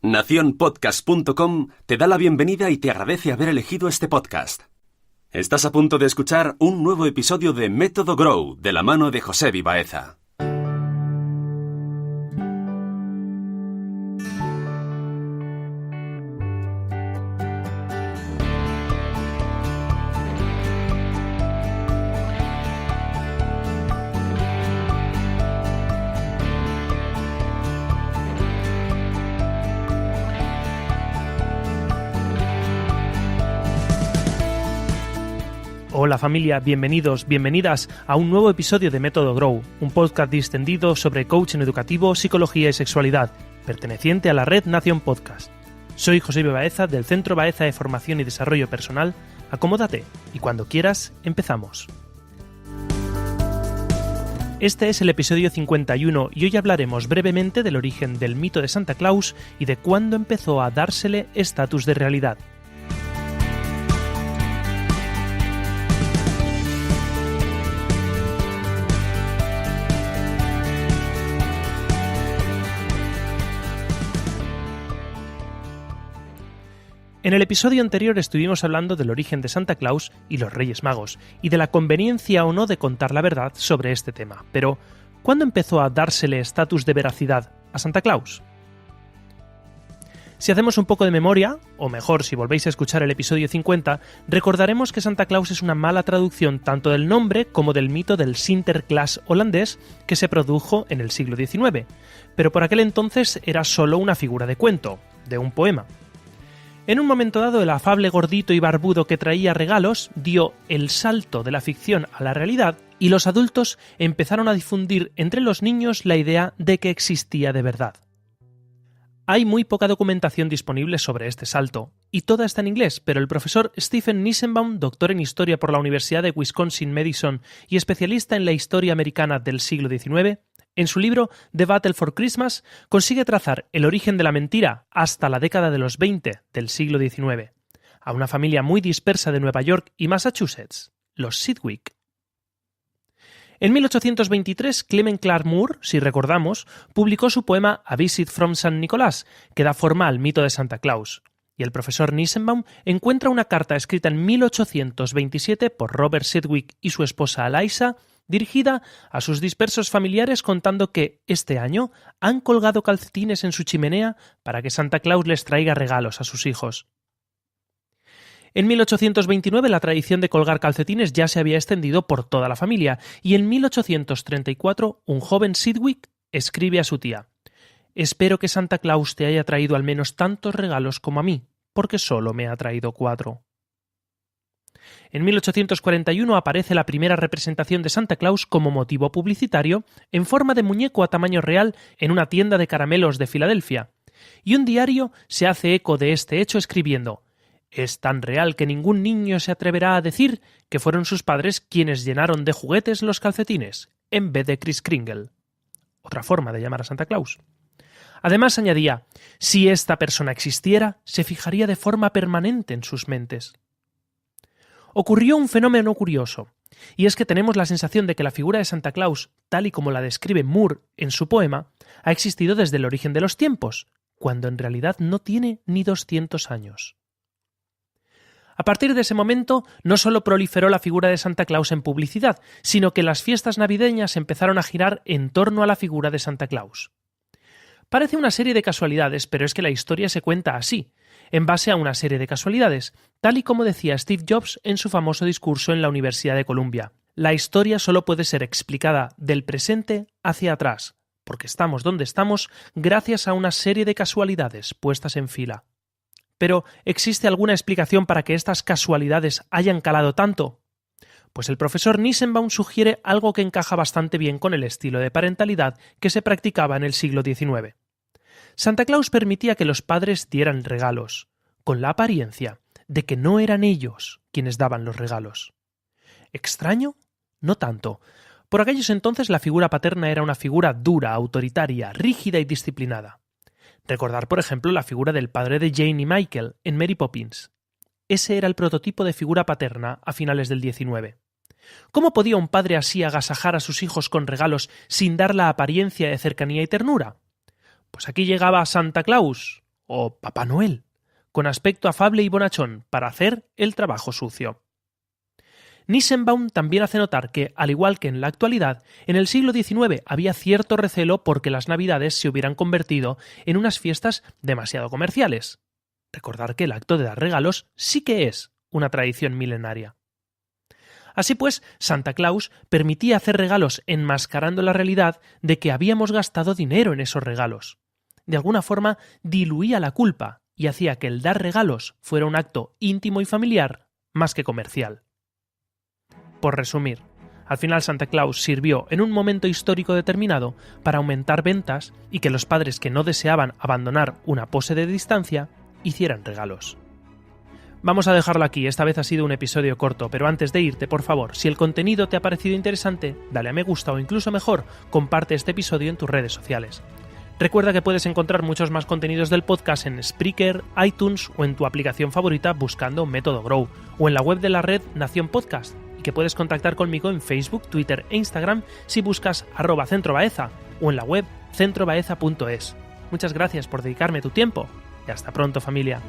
Nacionpodcast.com te da la bienvenida y te agradece haber elegido este podcast. Estás a punto de escuchar un nuevo episodio de Método Grow, de la mano de Josebi Baeza. Hola familia, bienvenidos, bienvenidas a un nuevo episodio de Método Grow, un podcast distendido sobre coaching educativo, psicología y sexualidad, perteneciente a la red Nación Podcast. Soy Josebi Baeza del Centro Baeza de Formación y Desarrollo Personal. Acomódate y cuando quieras, empezamos. Este es el episodio 51 y hoy hablaremos brevemente del origen del mito de Santa Claus y de cuándo empezó a dársele estatus de realidad. En el episodio anterior estuvimos hablando del origen de Santa Claus y los Reyes Magos, y de la conveniencia o no de contar la verdad sobre este tema. Pero, ¿cuándo empezó a dársele estatus de veracidad a Santa Claus? Si hacemos un poco de memoria, o mejor, si volvéis a escuchar el episodio 50, recordaremos que Santa Claus es una mala traducción tanto del nombre como del mito del Sinterklaas holandés que se produjo en el siglo XIX, pero por aquel entonces era solo una figura de cuento, de un poema. En un momento dado, el afable gordito y barbudo que traía regalos dio el salto de la ficción a la realidad y los adultos empezaron a difundir entre los niños la idea de que existía de verdad. Hay muy poca documentación disponible sobre este salto, y toda está en inglés, pero el profesor Stephen Nissenbaum, doctor en Historia por la Universidad de Wisconsin-Madison y especialista en la historia americana del siglo XIX, en su libro The Battle for Christmas, consigue trazar el origen de la mentira hasta la década de los 20 del siglo XIX, a una familia muy dispersa de Nueva York y Massachusetts, los Sidgwick. En 1823, Clement Clarke Moore, si recordamos, publicó su poema A Visit from St. Nicholas, que da forma al mito de Santa Claus, y el profesor Nissenbaum encuentra una carta escrita en 1827 por Robert Sidgwick y su esposa Eliza, dirigida a sus dispersos familiares contando que este año han colgado calcetines en su chimenea para que Santa Claus les traiga regalos a sus hijos. En 1829 la tradición de colgar calcetines ya se había extendido por toda la familia y en 1834 un joven Sidgwick escribe a su tía: «Espero que Santa Claus te haya traído al menos tantos regalos como a mí, porque solo me ha traído 4». En 1841 aparece la primera representación de Santa Claus como motivo publicitario en forma de muñeco a tamaño real en una tienda de caramelos de Filadelfia, y un diario se hace eco de este hecho escribiendo: «Es tan real que ningún niño se atreverá a decir que fueron sus padres quienes llenaron de juguetes los calcetines, en vez de Kris Kringle». Otra forma de llamar a Santa Claus. Además añadía: «Si esta persona existiera, se fijaría de forma permanente en sus mentes». Ocurrió un fenómeno curioso, y es que tenemos la sensación de que la figura de Santa Claus, tal y como la describe Moore en su poema, ha existido desde el origen de los tiempos, cuando en realidad no tiene ni 200 años. A partir de ese momento, no solo proliferó la figura de Santa Claus en publicidad, sino que las fiestas navideñas empezaron a girar en torno a la figura de Santa Claus. Parece una serie de casualidades, pero es que la historia se cuenta así, en base a una serie de casualidades, tal y como decía Steve Jobs en su famoso discurso en la Universidad de Columbia. La historia solo puede ser explicada del presente hacia atrás, porque estamos donde estamos gracias a una serie de casualidades puestas en fila. Pero, ¿existe alguna explicación para que estas casualidades hayan calado tanto? Pues el profesor Nissenbaum sugiere algo que encaja bastante bien con el estilo de parentalidad que se practicaba en el siglo XIX. Santa Claus permitía que los padres dieran regalos, con la apariencia de que no eran ellos quienes daban los regalos. ¿Extraño? No tanto. Por aquellos entonces la figura paterna era una figura dura, autoritaria, rígida y disciplinada. Recordar, por ejemplo, la figura del padre de Jane y Michael en Mary Poppins. Ese era el prototipo de figura paterna a finales del XIX. ¿Cómo podía un padre así agasajar a sus hijos con regalos sin dar la apariencia de cercanía y ternura? Pues aquí llegaba Santa Claus, o Papá Noel, con aspecto afable y bonachón para hacer el trabajo sucio. Nissenbaum también hace notar que, al igual que en la actualidad, en el siglo XIX había cierto recelo porque las Navidades se hubieran convertido en unas fiestas demasiado comerciales. Recordar que el acto de dar regalos sí que es una tradición milenaria. Así pues, Santa Claus permitía hacer regalos enmascarando la realidad de que habíamos gastado dinero en esos regalos. De alguna forma, diluía la culpa y hacía que el dar regalos fuera un acto íntimo y familiar más que comercial. Por resumir, al final Santa Claus sirvió en un momento histórico determinado para aumentar ventas y que los padres que no deseaban abandonar una pose de distancia hicieran regalos. Vamos a dejarlo aquí, esta vez ha sido un episodio corto, pero antes de irte, por favor, si el contenido te ha parecido interesante, dale a me gusta o incluso mejor, comparte este episodio en tus redes sociales. Recuerda que puedes encontrar muchos más contenidos del podcast en Spreaker, iTunes o en tu aplicación favorita buscando Método Grow o en la web de la red Nación Podcast y que puedes contactar conmigo en Facebook, Twitter e Instagram si buscas @centrobaeza o en la web centrobaeza.es. Muchas gracias por dedicarme tu tiempo y hasta pronto, familia.